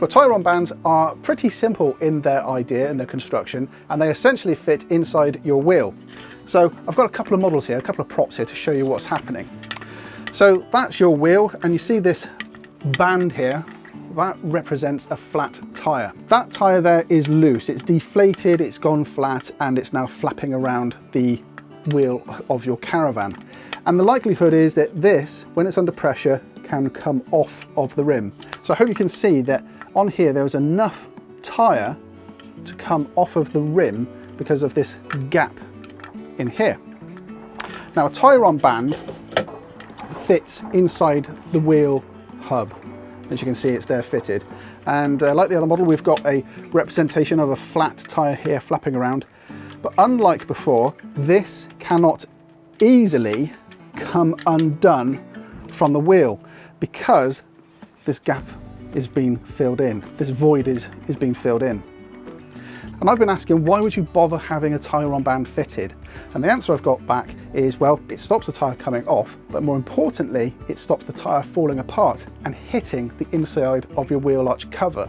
But Tyron bands are pretty simple in their idea and their construction, and they essentially fit inside your wheel. So I've got a couple of models here, a couple of props here to show you what's happening. So that's your wheel, and you see this band here, that represents a flat tyre. That tyre there is loose, it's deflated, it's gone flat, and it's now flapping around the wheel of your Caravan. And the likelihood is that this, when it's under pressure, can come off of the rim. So I hope you can see that on here there is enough tyre to come off of the rim because of this gap in here. Now a Tyron band fits inside the wheel hub. As you can see, it's there fitted. And like the other model, we've got a representation of a flat tyre here flapping around. But unlike before, this cannot easily come undone from the wheel because this gap is being filled in. This void is being filled in. And I've been asking, why would you bother having a Tyron band fitted? And the answer I've got back is, well, it stops the tyre coming off, but more importantly, it stops the tyre falling apart and hitting the inside of your wheel arch cover.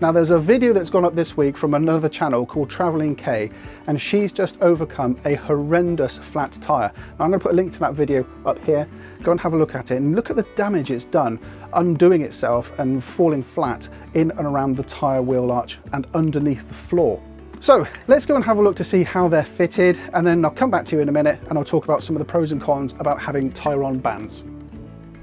Now there's a video that's gone up this week from another channel called Travelling K, and she's just overcome a horrendous flat tyre. Now I'm going to put a link to that video up here. Go and have a look at it and look at the damage it's done undoing itself and falling flat in and around the tyre wheel arch and underneath the floor. So let's go and have a look to see how they're fitted, and then I'll come back to you in a minute and I'll talk about some of the pros and cons about having Tyron bands.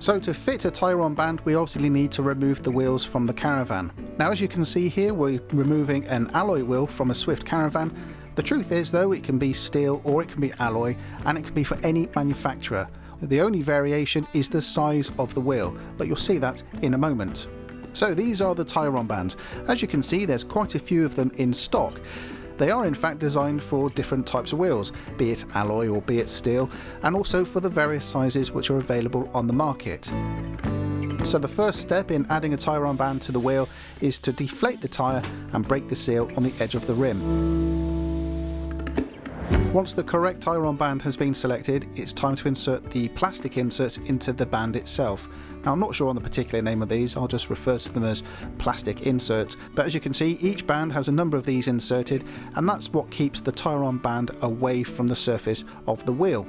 So to fit a Tyron band, we obviously need to remove the wheels from the Caravan. Now as you can see here, we're removing an alloy wheel from a Swift Caravan. The truth is though, it can be steel or it can be alloy, and it can be for any manufacturer. The only variation is the size of the wheel, but you'll see that in a moment. So these are the Tyron bands. As you can see, there's quite a few of them in stock. They are in fact designed for different types of wheels, be it alloy or be it steel, and also for the various sizes which are available on the market. So the first step in adding a Tyron band to the wheel is to deflate the tyre and break the seal on the edge of the rim. Once the correct Tyron band has been selected, it's time to insert the plastic inserts into the band itself. Now I'm not sure on the particular name of these, I'll just refer to them as plastic inserts, but as you can see, each band has a number of these inserted, and that's what keeps the Tyron band away from the surface of the wheel.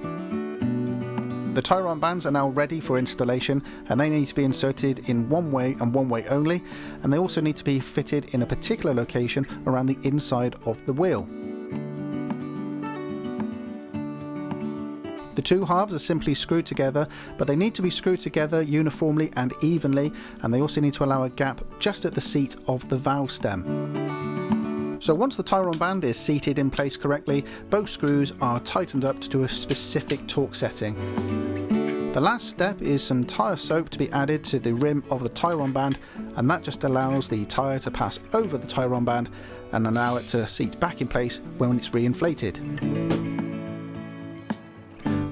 The Tyron bands are now ready for installation, and they need to be inserted in one way and one way only, and they also need to be fitted in a particular location around the inside of the wheel. The two halves are simply screwed together, but they need to be screwed together uniformly and evenly, and they also need to allow a gap just at the seat of the valve stem. So once the Tyron band is seated in place correctly, both screws are tightened up to a specific torque setting. The last step is some tyre soap to be added to the rim of the Tyron band, and that just allows the tyre to pass over the Tyron band and allow it to seat back in place when it's reinflated.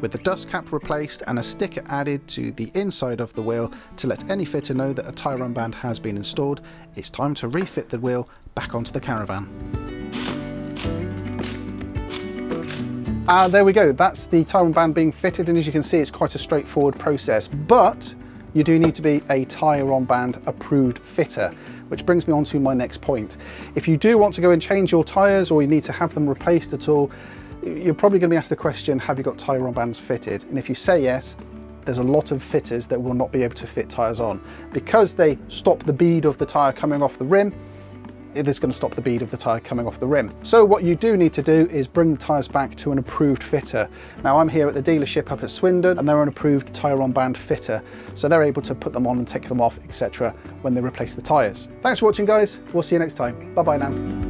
With the dust cap replaced and a sticker added to the inside of the wheel to let any fitter know that a Tyron band has been installed, it's time to refit the wheel back onto the Caravan. There we go, that's the Tyron band being fitted, and as you can see, it's quite a straightforward process, but you do need to be a Tyron band approved fitter, which brings me on to my next point. If you do want to go and change your tyres, or you need to have them replaced at all, you're probably going to be asked the question, have you got Tyron bands fitted? And if you say yes, there's a lot of fitters that will not be able to fit tyres on. Because they stop the bead of the tyre coming off the rim, it is going to stop the bead of the tyre coming off the rim. So what you do need to do is bring the tyres back to an approved fitter. Now I'm here at the dealership up at Swindon, and they're an approved Tyron band fitter. So they're able to put them on and take them off, etc. when they replace the tyres. Thanks for watching guys, we'll see you next time. Bye bye now.